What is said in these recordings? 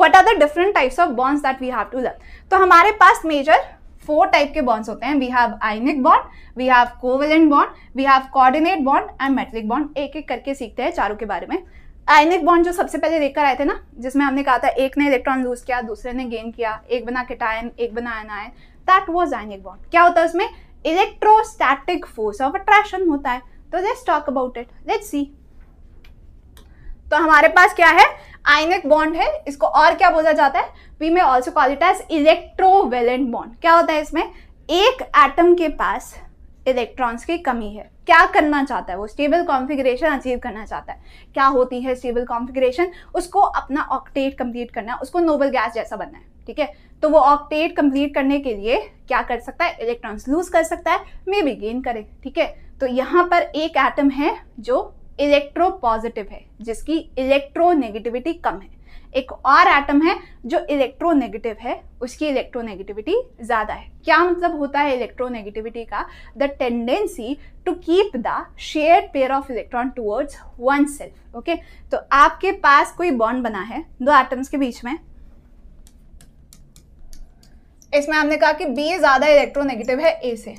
What are the different types of bonds that we have to learn. तो हमारे पास major 4 type के bonds होते हैं. We have ionic bond, we have covalent bond, we have coordinate bond and metallic bond. एक एक करके सीखते हैं चारों के बारे में. आयनिक बॉन्ड जो सबसे पहले लेकर आए थे ना, जिसमें हमने कहा था एक ने इलेक्ट्रॉन लूज किया, दूसरे ने गेन किया, एक बना केटायन, एक बना anion, that was ionic bond. क्या होता है उसमें? इलेक्ट्रोस्टैटिक फोर्स ऑफ अट्रैक्शन होता है. तो let's talk about it, let's see. तो हमारे पास क्या है? आयनिक बॉन्ड है. इसको और क्या बोला जाता है? We may also call it as electrovalent bond. क्या होता है इसमें? एक एटम के पास इलेक्ट्रॉन्स की कमी है. क्या करना चाहता है वो? स्टेबल कॉन्फ़िगरेशन अचीव करना चाहता है. क्या होती है स्टेबल कॉन्फ़िगरेशन? उसको अपना ऑक्टेट कंप्लीट करना है, उसको नोबल गैस जैसा बनना है. ठीक है, तो वो ऑक्टेट कंप्लीट करने के लिए क्या कर सकता है? इलेक्ट्रॉन्स लूज कर सकता है, मे बी गेन करे. ठीक है, तो यहाँ पर एक एटम है जो इलेक्ट्रो पॉजिटिव है, जिसकी इलेक्ट्रोनेगेटिविटी कम है. एक और एटम है जो इलेक्ट्रोनेगेटिव है, उसकी इलेक्ट्रोनेगेटिविटी ज्यादा है. क्या मतलब होता है इलेक्ट्रोनेगेटिविटी का? The tendency to keep the shared pair of electron towards oneself. Okay, तो आपके पास कोई बॉन्ड बना है दो एटम्स के बीच में. इसमें हमने कहा कि बी ज्यादा इलेक्ट्रोनेगेटिव है ए से.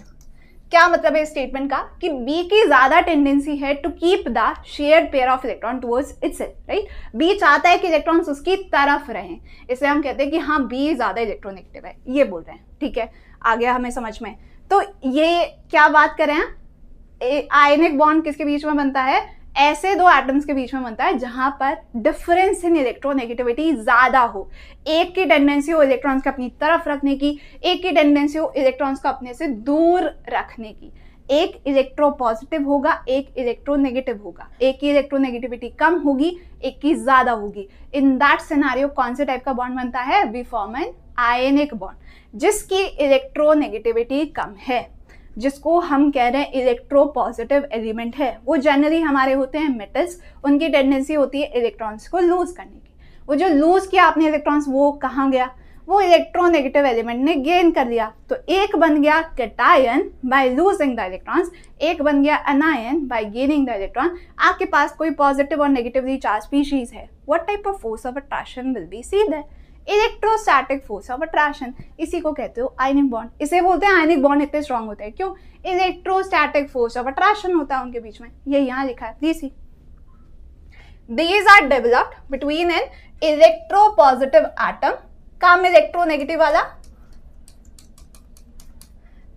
क्या मतलब है इस स्टेटमेंट का? कि बी की ज्यादा टेंडेंसी है to keep the shared pair of electron towards itself. Right, B चाहता है कि इलेक्ट्रॉन्स उसकी तरफ रहें, इसलिए हम कहते हैं कि हाँ बी ज्यादा इलेक्ट्रोनेगेटिव है, ये बोल रहे हैं. ठीक है, आ गया हमें समझ में. तो ये क्या बात कर रहे हैं? आयनिक बॉन्ड किसके बीच में बनता है? ऐसे दो एटम्स के बीच में बनता है जहां पर डिफरेंस इन इलेक्ट्रोनेगेटिविटी ज्यादा हो. एक की टेंडेंसी हो इलेक्ट्रॉन्स को अपनी तरफ रखने की, एक की टेंडेंसी हो इलेक्ट्रॉन्स को अपने से दूर रखने की. एक इलेक्ट्रो पॉजिटिव होगा, एक इलेक्ट्रोनेगेटिव होगा. एक की इलेक्ट्रोनेगेटिविटी कम होगी, एक की ज्यादा होगी. इन दैट सिनेरियो कौन से टाइप का बॉन्ड बनता है? We form an ionic bond, जिसकी इलेक्ट्रोनेगेटिविटी कम है, जिसको हम कह रहे हैं इलेक्ट्रो पॉजिटिव एलिमेंट है. वो जनरली हमारे होते हैं मेटल्स. उनकी टेंडेंसी होती है इलेक्ट्रॉन्स को लूज करने की. वो जो लूज किया आपने इलेक्ट्रॉन्स, वो कहाँ गया? वो इलेक्ट्रोनेगेटिव एलिमेंट ने गेन कर लिया. तो एक बन गया cation by losing the electrons, एक बन गया anion by gaining the electron. आपके पास कोई पॉजिटिव और नेगेटिवली चार्ज स्पीशीज है. What type of force of attraction will be see there? Electrostatic force of attraction. इसी को कहते हो आयनिक बॉन्ड. इसे बोलते हैं आयनिक बॉन्ड इतने स्ट्रांग होते हैं. क्यों? इलेक्ट्रोस्टैटिक फोर्स ऑफ अट्रैक्शन होता है उनके बीच में. ये यहाँ लिखा है, please see. These are developed between an electropositive atom, come electronegative वाला,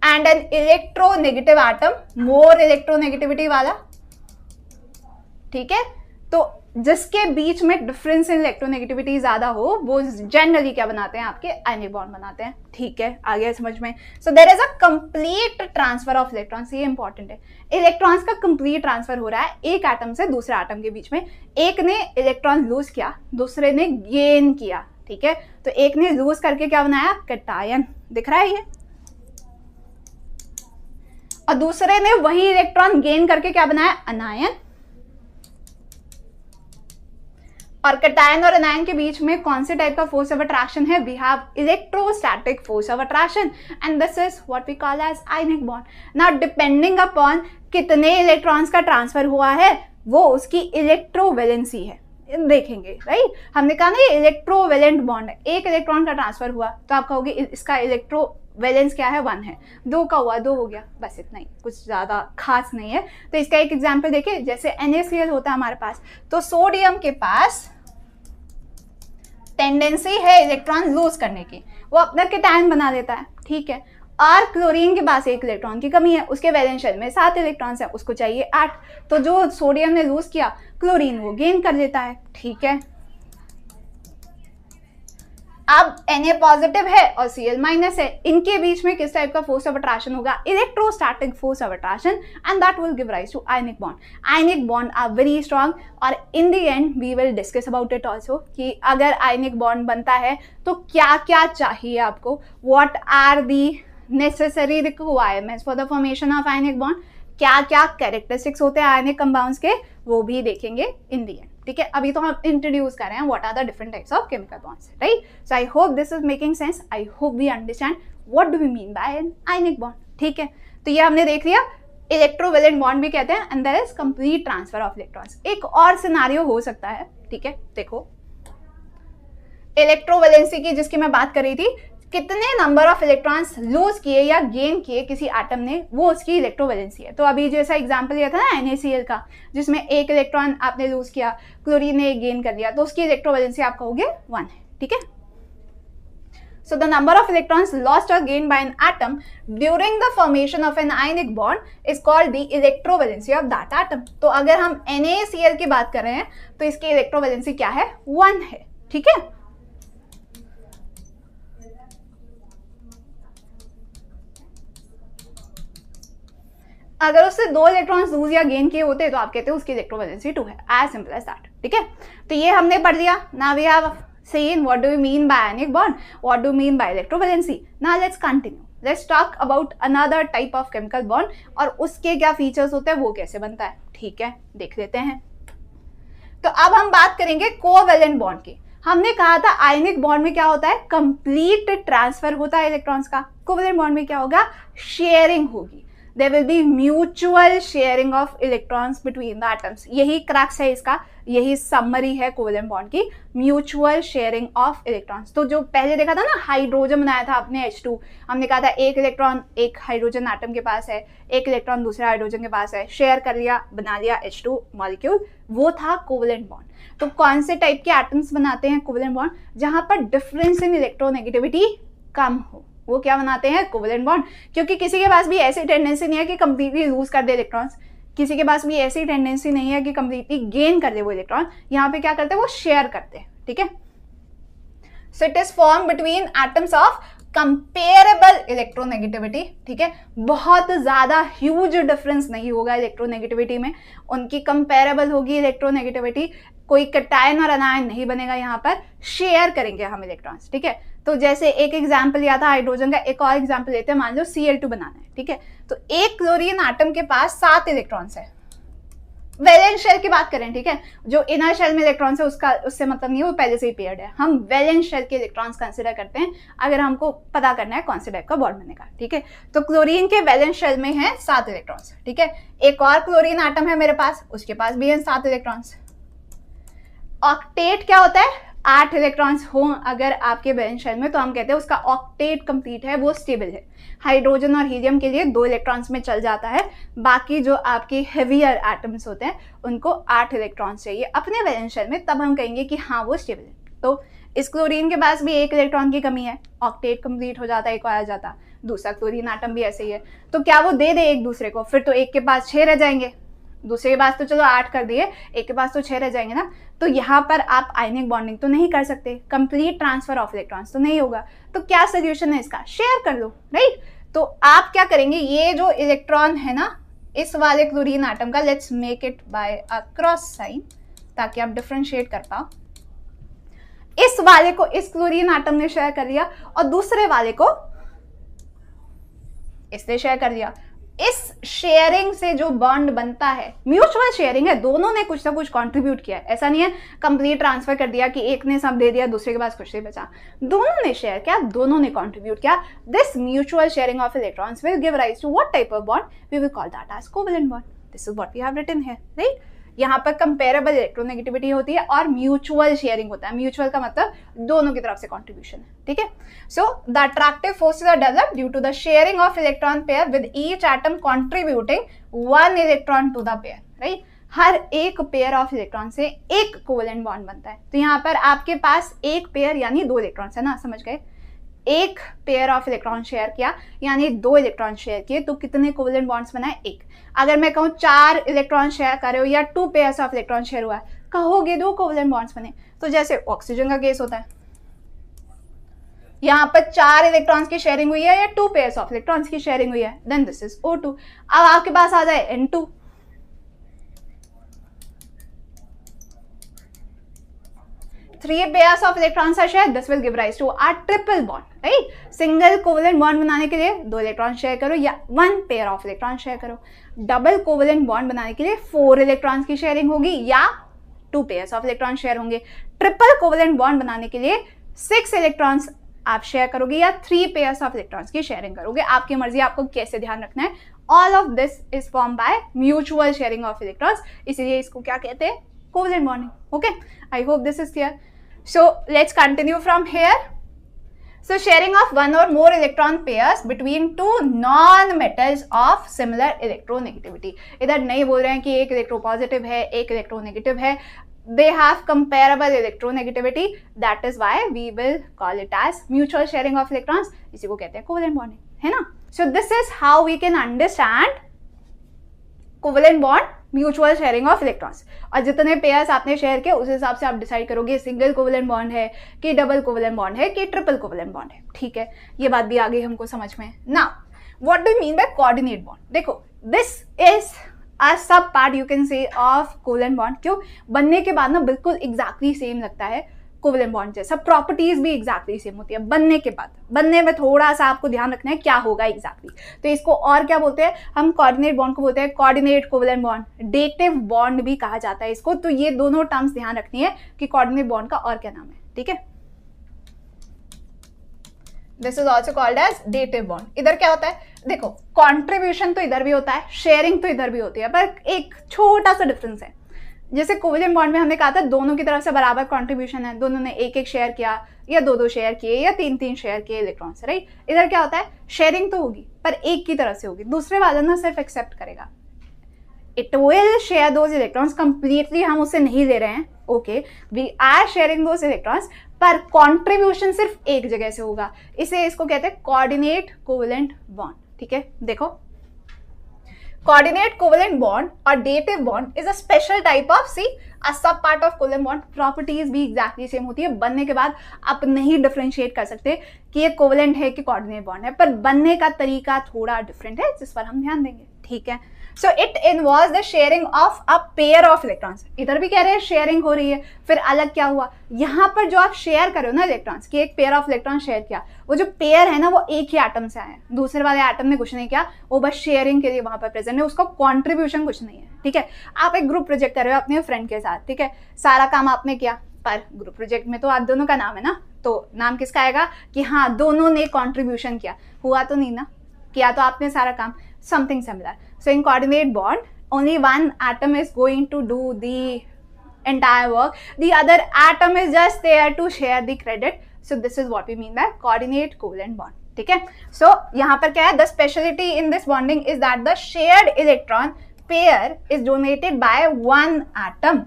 and an electronegative atom, more electronegativity वाला. ठीक है, तो जिसके बीच में डिफरेंस इन इलेक्ट्रोनेगेटिविटी ज्यादा हो वो जनरली क्या बनाते हैं? आपके आयनिक बॉन्ड बनाते हैं. ठीक है, आ गया समझ में. So there is a complete transfer of electrons. ये इंपॉर्टेंट है. इलेक्ट्रॉन्स का कंप्लीट ट्रांसफर हो रहा है एक एटम से दूसरे एटम के बीच में. एक ने इलेक्ट्रॉन लूज किया, दूसरे ने गेन किया. ठीक है, तो एक ने लूज करके क्या बनाया? कैटायन. दिख रहा है ये. और दूसरे ने वही इलेक्ट्रॉन गेन करके क्या बनाया? एनायन. और कैटायन और एनायन के बीच में कौन से टाइप का फोर्स ऑफ अट्रैक्शन है? We have electrostatic force of attraction and this is what we call as ionic bond. Now depending upon कितने इलेक्ट्रॉन्स का ट्रांसफर हुआ है वो उसकी इलेक्ट्रोवेलेंसी है. देखेंगे, राइट. हमने कहा ना ये इलेक्ट्रोवेलेंट बॉन्ड है. एक इलेक्ट्रॉन का ट्रांसफर हुआ तो आप कहोगे इसका इलेक्ट्रोवेलेंस क्या है? 1 है. 2 का हुआ 2 हो गया, बस इतना ही, कुछ ज्यादा खास नहीं है. तो इसका एक एग्जाम्पल देखिए, जैसे NaCl होता है हमारे पास, तो सोडियम के पास टेंडेंसी है इलेक्ट्रॉन लूज करने की, वो अपना कैटायन बना देता है. ठीक है, और क्लोरीन के पास 1 इलेक्ट्रॉन की कमी है, उसके वैलेंस शेल में 7 इलेक्ट्रॉन्स हैं, उसको चाहिए 8. तो जो सोडियम ने लूज किया क्लोरीन वो गेन कर लेता है. ठीक है, अब Na पॉजिटिव है और Cl माइनस है. इनके बीच में किस टाइप का फोर्स ऑफ अट्रैक्शन होगा? Electrostatic force of attraction and that will give rise to ionic bond. Ionic bond are very strong और in the end we will discuss about it also कि अगर आयनिक बॉन्ड बनता है तो क्या क्या चाहिए आपको. What are the necessary requirements for the formation of ionic bond. क्या क्या कैरेक्टरिस्टिक्स होते हैं आयनिक कंपाउंड्स के, वो भी देखेंगे इन द एंड. ठीक है, अभी तो हम इंट्रोड्यूस कर रहे हैं what are the different types of chemical bonds, right. So I hope this is making sense. I hope we understand what do we mean by an ionic bond. ठीक है, तो ये हमने देख लिया. इलेक्ट्रोवेलेंट बॉन्ड भी कहते हैं and there is complete transfer of electrons. एक और सिनेरियो हो सकता है. ठीक है, देखो इलेक्ट्रोवैलेंसी की जिसकी मैं बात कर रही थी, कितने नंबर ऑफ इलेक्ट्रॉन्स लूज किए या गेन किए किसी एटम ने, वो उसकी इलेक्ट्रोवैलेंसी है। तो अभी जैसा एग्जांपल लिया था ना NaCl का, जिसमें एक इलेक्ट्रॉन आपने लूज किया, क्लोरीन ने एक गेन कर लिया, तो उसकी इलेक्ट्रोवैलेंसी आप कहोगे 1 है, ठीक है। So the number of electrons lost or gained by an atom during the formation of an ionic bond is called the electrovalency of that atom. तो अगर हम NaCl की बात कर रहे हैं तो इसकी इलेक्ट्रोवैलेंसी क्या है, 1 है, ठीक है। अगर उससे 2 इलेक्ट्रॉन्स लूज या गेन किए होते तो आप कहते हो उसकी इलेक्ट्रोवैलेंसी 2 है, एज सिंपल एज दैट, ठीक है। तो ये हमने पढ़ लिया। Now we have seen what do we mean by ionic bond, what do we mean by electrovalency. Now let's continue, let's talk about another type of chemical bond और उसके क्या फीचर्स होते हैं, वो कैसे बनता है, ठीक है, देख लेते हैं। तो अब हम बात करेंगे कोवैलेंट बॉन्ड की। हमने कहा था आयनिक बॉन्ड में क्या होता है, कंप्लीट ट्रांसफर होता है इलेक्ट्रॉन्स का। कोवैलेंट बॉन्ड में क्या होगा, शेयरिंग होगी, there will be mutual sharing of electrons between the atoms. यही क्रक्स है इसका, यही समरी है कोवैलेंट बॉन्ड की, म्यूचुअल शेयरिंग ऑफ इलेक्ट्रॉन्स। तो जो पहले देखा था ना, हाइड्रोजन बनाया था आपने H2, हमने कहा था एक इलेक्ट्रॉन एक हाइड्रोजन एटम के पास है, एक इलेक्ट्रॉन दूसरे हाइड्रोजन के पास है, शेयर कर लिया, बना लिया H2 मॉलिक्यूल, वो था कोवैलेंट बॉन्ड। तो कौन से टाइप के एटम्स बनाते हैं कोवैलेंट बॉन्ड, जहां पर डिफरेंस इन इलेक्ट्रोनेगेटिविटी कम हो, वो क्या बनाते हैं, कोवैलेंट बॉन्ड। क्योंकि किसी के पास भी ऐसी टेंडेंसी नहीं है कि कंप्लीटली लूज कर दे इलेक्ट्रॉन्स, किसी के पास भी ऐसी टेंडेंसी नहीं है कि कंप्लीटली गेन कर दे वो इलेक्ट्रॉन। यहाँ पे क्या करते हैं, वो शेयर करते हैं, ठीक है। So it is form between atoms of comparable electronegativity, ठीक है। बहुत ज्यादा ह्यूज डिफरेंस नहीं होगा इलेक्ट्रोनेगेटिविटी में, उनकी कंपेरेबल होगी इलेक्ट्रोनेगेटिविटी, कोई कैटायन और अनायन नहीं बनेगा, यहाँ पर शेयर करेंगे हम इलेक्ट्रॉन्स, ठीक है। तो जैसे एक एग्जाम्पल लिया था हाइड्रोजन का, एक और एग्जाम्पल लेते हैं, मान लो Cl2 बनाना है, ठीक है। तो एक क्लोरीन एटम के पास 7 इलेक्ट्रॉन्स है, वैलेंस शेल की बात करें, ठीक है। जो इनर शेल में इलेक्ट्रॉन्स है उसका उससे मतलब नहीं है, वो पहले से ही पेयर्ड है। हम वैलेंस शेल के इलेक्ट्रॉन्स कंसिडर करते हैं अगर हमको पता करना है कौन से टाइप का बॉन्ड बनेगा, ठीक है। तो क्लोरीन के वैलेंस शेल में है 7 इलेक्ट्रॉन्स, ठीक है। एक और क्लोरीन एटम है मेरे पास, उसके पास भी है 7 इलेक्ट्रॉन्स। ऑक्टेट क्या होता है, 8 इलेक्ट्रॉन्स हो अगर आपके वैलेंस शेल में, तो हम कहते हैं उसका ऑक्टेट कंप्लीट है, वो स्टेबल है। हाइड्रोजन और हीलियम के लिए 2 इलेक्ट्रॉन्स में चल जाता है, बाकी जो आपके हेवियर एटम्स होते हैं उनको 8 इलेक्ट्रॉन्स चाहिए अपने वैलेंस शेल में, तब हम कहेंगे कि हाँ वो स्टेबल है। तो इस क्लोरीन के पास भी 1 इलेक्ट्रॉन की कमी है, ऑक्टेट कंप्लीट हो जाता है, एक और आ जाता, दूसरा क्लोरीन एटम भी ऐसे ही है। तो क्या वो दे दे एक दूसरे को, फिर तो एक के पास 6 रह जाएंगे, दूसरे के पास तो चलो 8 कर दिए, एक के पास तो 6 रह जाएंगे ना। तो यहाँ पर आप आयनिक बॉन्डिंग तो नहीं कर सकते, कंप्लीट ट्रांसफर ऑफ इलेक्ट्रॉन्स तो नहीं होगा। तो क्या सोल्यूशन है इसका, शेयर कर लो, राइट। तो आप क्या करेंगे, ये जो इलेक्ट्रॉन है ना इस वाले क्लोरीन एटम का, let's make it by a cross sign ताकि आप डिफरेंशिएट कर पाओ। इस वाले को इस क्लोरीन एटम ने शेयर कर लिया और दूसरे वाले को इसने शेयर कर दिया। इस शेयरिंग से जो बॉन्ड बनता है, म्यूचुअल शेयरिंग है, दोनों ने कुछ ना कुछ कंट्रीब्यूट किया है। ऐसा नहीं है कंप्लीट ट्रांसफर कर दिया कि एक ने सब दे दिया दूसरे के पास कुछ नहीं बचा, दोनों ने शेयर किया, दोनों ने कंट्रीब्यूट किया। This mutual sharing of electrons will give rise to what type of bond, we will call that as covalent bond. This is what we have written here, right. यहाँ पर कंपेरेबल इलेक्ट्रोनेगेटिविटी होती है और mutual sharing होता है। Mutual का मतलब दोनों की तरफ से कंट्रीब्यूशन है, ठीक है। So the attractive forces are developed due to the sharing of electron pair with each atom contributing 1 electron to the pair, right. हर एक पेयर ऑफ इलेक्ट्रॉन से एक कोवैलेंट बॉन्ड बनता है। तो यहाँ पर आपके पास एक पेयर यानी 2 इलेक्ट्रॉन्स है ना, समझ गए। एक पेयर ऑफ इलेक्ट्रॉन शेयर किया यानी 2 इलेक्ट्रॉन शेयर किए, तो कितने कोवैलेंट बॉन्ड्स बनाए, 1। अगर मैं कहूँ 4 इलेक्ट्रॉन शेयर कर रहे हो या 2 पेयर्स ऑफ इलेक्ट्रॉन शेयर हुआ है, कहोगे 2 कोवैलेंट बॉन्ड्स बने। तो जैसे ऑक्सीजन का केस होता है, यहाँ पर 4 इलेक्ट्रॉन्स की शेयरिंग हुई है या 2 पेयर्स ऑफ इलेक्ट्रॉन्स की शेयरिंग हुई है, देन दिस इज O2। अब आपके पास आ जाए N2, 3 pairs of electrons are shared, this will give rise to a triple bond, right? Single covalent bond बनाने के लिए 2 इलेक्ट्रॉन शेयर करो या 1 पेयर ऑफ इलेक्ट्रॉन शेयर करो। डबल कोवैलेंट बॉन्ड बनाने के लिए 4 इलेक्ट्रॉन्स की शेयरिंग होगी या 2 पेयर्स ऑफ इलेक्ट्रॉन शेयर होंगे। ट्रिपल कोवैलेंट बॉन्ड बनाने के लिए 6 इलेक्ट्रॉन्स आप शेयर करोगे या 3 पेयर्स ऑफ इलेक्ट्रॉन्स की शेयरिंग करोगे। आपकी मर्जी, आपको कैसे ध्यान रखना है। All of this is form by mutual sharing of electrons, इसलिए इसको क्या कहते हैं, covalent bonding. Okay, I hope this is clear. So let's continue from here. So sharing of one or more electron pairs between two non-metals of similar electronegativity. इधर नहीं बोल रहे हैं कि एक इलेक्ट्रोपॉजिटिव है एक इलेक्ट्रोनेगेटिव है. They have comparable electronegativity. That is why we will call it as mutual sharing of electrons. इसी को कहते हैं covalent bonding, है ना? So this is how we can understand covalent bond, mutual sharing of electrons. और जितने pairs आपने share किए उस हिसाब से आप डिसाइड करोगे सिंगल कोवेलेंट बॉन्ड है कि डबल कोवेलेंट बॉन्ड है कि ट्रिपल कोवेलेंट बॉन्ड है. ठीक है, ये बात भी आ गई हमको समझ में. Now what do mean by coordinate bond? देखो, दिस इज अ सब part you can say of covalent bond. क्यों? बनने के बाद ना बिल्कुल एग्जैक्टली सेम लगता है कोवेलेंट बॉन्ड जैसा, प्रॉपर्टीज भी एग्जैक्टली सेम होती है बनने के बाद. बनने में थोड़ा सा आपको ध्यान रखना है क्या होगा एग्जैक्टली. तो इसको और क्या बोलते हैं हम? कोऑर्डिनेट बॉन्ड को बोलते हैं coordinate covalent bond, dative bond भी कहा जाता है इसको. तो ये दोनों टर्म्स ध्यान रखनी है कि कोऑर्डिनेट बॉन्ड का और क्या नाम है. ठीक है, this is also called as dative bond. इधर क्या होता है? देखो, कॉन्ट्रीब्यूशन तो इधर भी होता है, शेयरिंग तो इधर भी होती है, पर एक छोटा सा डिफरेंस है. जैसे कोवेलेंट बॉन्ड में हमने कहा था दोनों की तरफ से बराबर कंट्रीब्यूशन है, दोनों ने एक एक शेयर किया या दो दो शेयर किए या तीन तीन शेयर किए इलेक्ट्रॉन्स, राइट. इधर क्या होता है? शेयरिंग तो होगी पर एक की तरफ से होगी, दूसरे वाला ना सिर्फ एक्सेप्ट करेगा. It will share those electrons completely, हम उससे नहीं ले रहे हैं. Okay, we are sharing those electrons, पर कंट्रीब्यूशन सिर्फ एक जगह से होगा. इसको कहते हैं कोऑर्डिनेट कोवेलेंट बॉन्ड. ठीक है, देखो, coordinate covalent bond or dative bond is a special type of, see, a sub part of covalent bond. properties भी exactly same होती है. बनने के बाद आप नहीं differentiate कर सकते कि ये covalent है कि coordinate bond है, पर बनने का तरीका थोड़ा different है जिस पर हम ध्यान देंगे. ठीक है, so it involves the sharing of a pair of electrons. इधर भी कह रहे हैं शेयरिंग हो रही है, फिर अलग क्या हुआ? यहाँ पर जो आप शेयर कर रहे हो ना इलेक्ट्रॉन्स की, एक पेयर ऑफ इलेक्ट्रॉन शेयर किया, वो जो पेयर है ना वो एक ही एटम से आया, दूसरे वाले एटम ने कुछ नहीं किया, वो बस शेयरिंग के लिए वहां पर प्रेजेंट है, उसका कॉन्ट्रीब्यूशन कुछ नहीं है. ठीक है, आप एक ग्रुप प्रोजेक्ट कर रहे हो अपने फ्रेंड के साथ. ठीक है, सारा काम आपने किया, पर ग्रुप प्रोजेक्ट में तो आप दोनों का नाम है ना, तो नाम किसका आएगा कि हाँ दोनों ने कॉन्ट्रीब्यूशन किया. हुआ तो नहीं ना, किया तो आपने सारा काम. Something similar. So in coordinate bond, only one atom is going to do the entire work. The other atom is just there to share the credit. So this is what we mean by coordinate covalent bond. ठीक है? So यहाँ पर क्या है? The specialty in this bonding is that the shared electron pair is donated by one atom,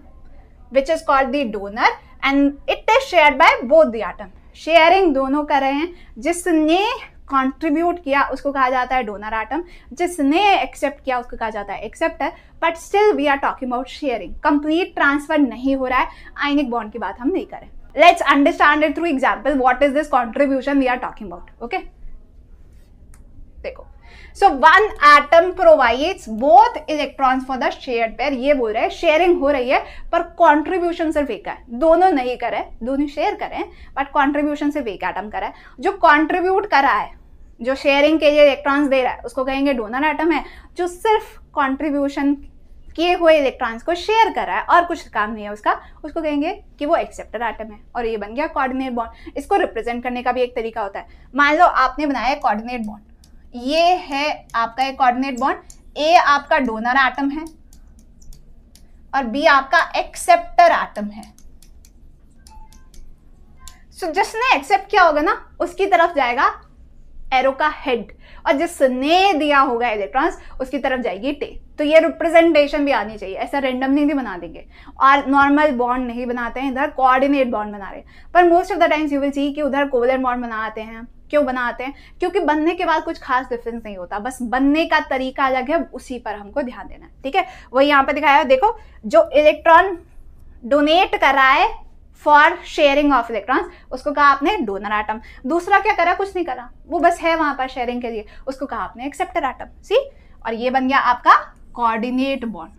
which is called the donor, and it is shared by both the atom. Sharing दोनों कर रहे हैं. जिसने contribute किया उसको कहा जाता है डोनर एटम, जिसने एक्सेप्ट किया उसको कहा जाता है acceptor. But still we are talking about sharing. Complete transfer नहीं हो रहा है, आयनिक बॉन्ड की बात हम नहीं करें. Let's understand it through example. What is this contribution we are talking about? Okay, देखो, so one atom provides both electrons for the shared pair. ये बोल रहे हैं शेयरिंग हो रही है पर कंट्रीब्यूशन सिर्फ एक है, दोनों नहीं करे, दोनों शेयर करें बट कंट्रीब्यूशन सिर्फ एक एटम करा है. जो कंट्रीब्यूट करा है, जो शेयरिंग के लिए इलेक्ट्रॉन्स दे रहा है, उसको कहेंगे डोनर एटम है. जो सिर्फ कंट्रीब्यूशन किए हुए इलेक्ट्रॉन्स को शेयर कर रहा है और कुछ काम नहीं है उसका, उसको कहेंगे कि वो एक्सेप्टर एटम है. और ये बन गया कोऑर्डिनेट बॉन्ड. इसको रिप्रेजेंट करने का भी एक तरीका होता है. मान लो आपने बनाया कोऑर्डिनेट बॉन्ड, ये है आपका एक कोऑर्डिनेट बॉन्ड. ए आपका डोनर एटम है और बी आपका एक्सेप्टर एटम है. सो जिसने एक्सेप्ट किया होगा ना उसकी तरफ जाएगा एरो का हेड, और जिसने दिया होगा इलेक्ट्रॉन्स उसकी तरफ जाएगी टेल. तो ये रिप्रेजेंटेशन भी आनी चाहिए, ऐसा रेंडमली नहीं बना देंगे. और नॉर्मल बॉन्ड नहीं बनाते हैं, इधर कोऑर्डिनेट बॉन्ड बना रहे हैं. पर most of the times you will see कि उधर कोवेलेंट बॉन्ड बनाते हैं. क्यों बनाते हैं? क्योंकि बनने के बाद कुछ खास डिफरेंस नहीं होता, बस बनने का तरीका अलग है, उसी पर हमको ध्यान देना है. ठीक है, वही यहाँ पर दिखाया है. देखो, जो इलेक्ट्रॉन डोनेट कर रहा है फॉर शेयरिंग ऑफ इलेक्ट्रॉन्स उसको कहा आपने डोनर एटम. दूसरा क्या करा? कुछ नहीं करा, वो बस है वहां पर शेयरिंग के लिए, उसको कहा आपने एक्सेप्टर एटम. सी, और ये बन गया आपका coordinate bond.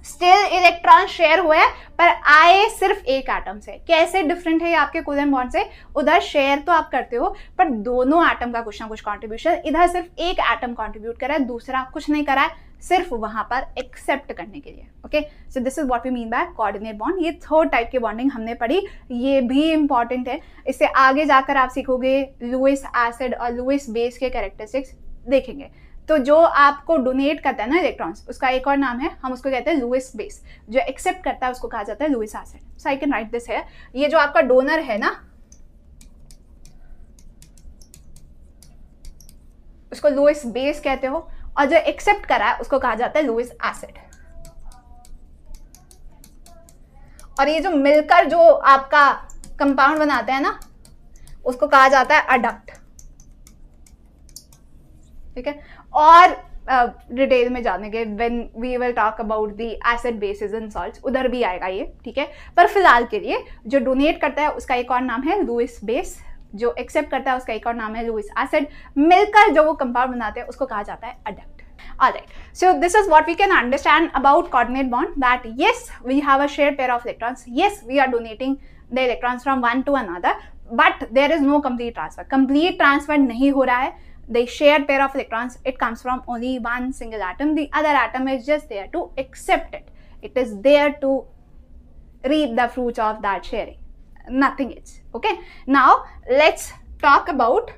Still electron share हुए पर आए सिर्फ एक एटम से. कैसे डिफरेंट है ये आपके कोवेलेंट बॉन्ड से? उधर शेयर तो आप करते हो पर दोनों एटम का कुछ ना कुछ कंट्रीब्यूशन. इधर सिर्फ एक एटम कंट्रीब्यूट करा है, दूसरा कुछ नहीं करा है, सिर्फ वहां पर एक्सेप्ट करने के लिए. Okay, so this is what we mean by coordinate bond. ये थर्ड टाइप की बॉन्डिंग हमने पढ़ी, ये भी इंपॉर्टेंट है. इससे आगे जाकर आप सीखोगे लुईस एसिड और लुईस बेस के कैरेक्टरिस्टिक्स देखेंगे. तो जो आपको डोनेट करता है ना इलेक्ट्रॉन्स, उसका एक और नाम है, हम उसको कहते हैं लुईस बेस। जो एक्सेप्ट करता है उसको कहा जाता है Lewis acid. So I can write this है, ये जो आपका डोनर है ना उसको लुईस बेस कहते हो, और जो एक्सेप्ट करा है उसको कहा जाता है लुईस एसिड। और ये जो मिलकर जो आपका कंपाउंड बनाते हैं ना उसको कहा जाता है अडक्ट। ठीक है, और डिटेल में जानेंगे when we will talk about the acid bases and salts, उधर भी आएगा ये। ठीक है, पर फिलहाल के लिए जो डोनेट करता है उसका एक और नाम है लुईस बेस, जो एक्सेप्ट करता है उसका एक और नाम है लुईस एसिड, मिलकर जो वो कंपाउंड बनाते हैं उसको कहा जाता है adduct. Alright, so this is what we can understand about coordinate bond, that yes, we have a shared pair of electrons, yes, we are donating the electrons from one to another, but there is no complete transfer. Complete transfer नहीं हो रहा है. The shared pair of electrons, it comes from only one single atom. The other atom is just there to accept it. It is there to reap the fruits of that sharing. Nothing else. Okay. Now let's talk about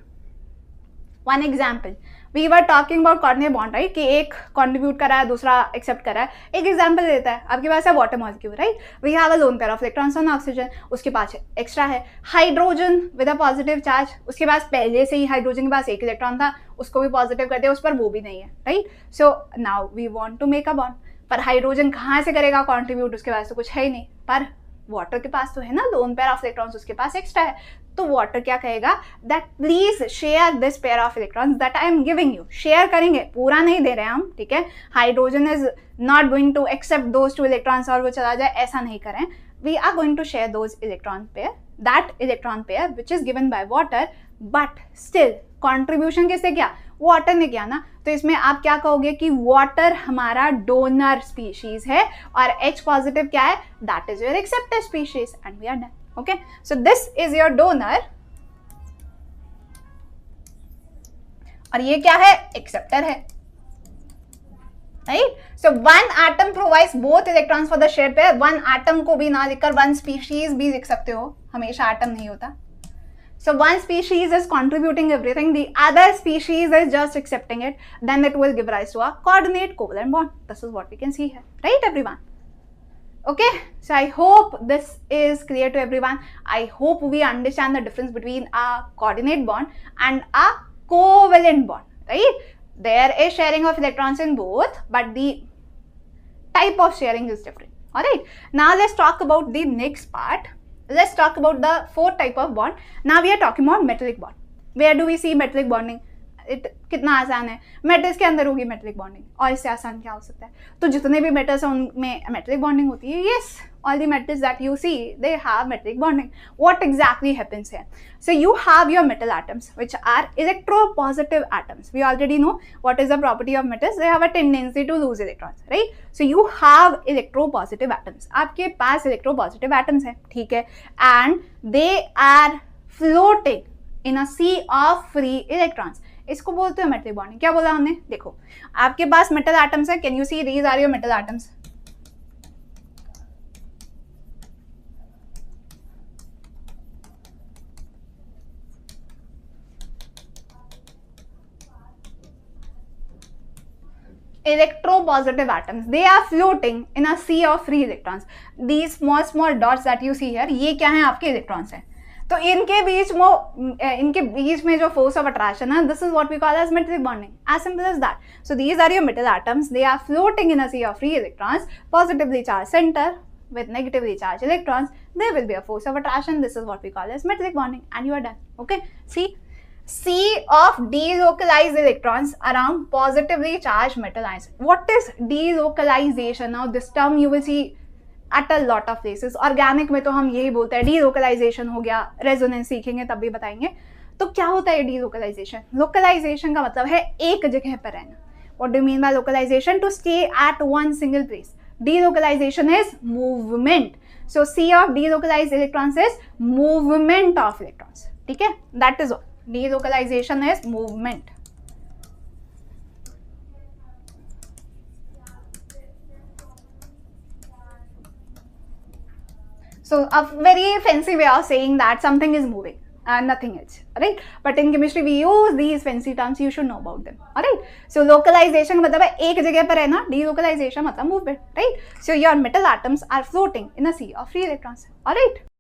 one example. We were talking about coordinate bond, right? कि एक contribute कर रहा है, दूसरा accept कर रहा है। एक example देता है, आपके पास है water molecule, right? We have a lone pair of electrons on oxygen, उसके पास extra है hydrogen with a positive charge, उसके पास पहले से ही हाइड्रोजन के पास एक इलेक्ट्रॉन था, उसको भी पॉजिटिव कर दिया, उस पर वो भी नहीं है, right? So now we want to make a bond, पर हाइड्रोजन कहाँ से करेगा कॉन्ट्रीब्यूट, उसके पास तो कुछ है ही नहीं, पर वाटर के पास तो है ना लोन पेयर ऑफ इलेक्ट्रॉन्स, उसके पास एक्स्ट्रा है, तो वाटर क्या कहेगा, that please share this pair of electrons that I am giving you. Share करेंगे, पूरा नहीं दे रहे हैं हम, ठीक है? Hydrogen is not going to accept those two electrons और वो चला जाए, ऐसा नहीं करें। We are going to share those electron pair, that electron pair which is given by water, but still contribution किससे किया, वाटर ने किया ना, तो इसमें आप क्या कहोगे कि वाटर हमारा डोनर स्पीशीज है और H पॉजिटिव क्या है, that is your acceptor species, and we are done. Okay, so this is your donor और ये क्या है, एक्सेप्टर है, right? So one atom provides both electrons for the share pair. One atom को भी ना लिखकर वन स्पीशीज भी लिख सकते हो, हमेशा एटम नहीं होता। So one species is contributing everything, the other species is just accepting it, then it will give rise to a coordinate covalent bond. This is what we can see here, right everyone? Okay, so I hope this is clear to everyone. I hope we understand the difference between a coordinate bond and a covalent bond, right? There is sharing of electrons in both, but the type of sharing is different. All right, now let's talk about the next part. Let's talk about the fourth type of bond. Now we are talking about metallic bond. Where do we see metallic bonding? कितना आसान है, metals के अंदर होगी metallic bonding, और इससे आसान क्या हो सकता है? तो जितने भी मेटल्स हैं उनमें मेटलिक बॉन्डिंग होती है। Yes, all the metals that you see, they have metallic bonding. What exactly happens here? So you have your metal atoms, which are electropositive atoms. We already know what is the property of metals. They have a tendency to lose electrons, right? So you have electropositive atoms. आपके पास electropositive atoms हैं, ठीक है? And they are floating in a sea of free electrons. इसको बोलते हैं metallic bonding. क्या बोला हमने? देखो, आपके पास मेटल एटम्स है, can you see these are your metal atoms. Electropositive atoms, they are floating in a sea of free electrons. These small dots that you see here, ये क्या हैं, आपके इलेक्ट्रॉन्स हैं। तो इनके बीच में जो फोर्स ऑफ अट्रैक्शन है, this is what we call as metallic bonding, as simple as that. So these are your metal atoms, they are floating in a sea of free electrons, positively charge centre with negatively charged electrons, there will be a force of attraction. This is what we call as metallic bonding, and you are done. Okay, see, sea of delocalized electrons around positively charged metal ions. What is delocalization? Now this term you will see at a lot of places. Organic में तो हम यही बोलते हैं, delocalization हो गया, resonance सीखेंगे तब भी बताएंगे। तो क्या होता है delocalization? Localization का मतलब है एक जगह पर रहना। What do you mean by localization? To stay at one single place. Delocalization is movement. So C of delocalized electrons is movement of electrons. ठीक है? That is all. Delocalization is movement. So a very fancy way of saying that something is moving. and nothing else, alright? But in chemistry we use these fancy terms, you should know about them, alright? So localization मतलब है एक जगह पर रहना, delocalization मतलब movement, right? So your metal atoms are floating in a sea of free electrons, alright?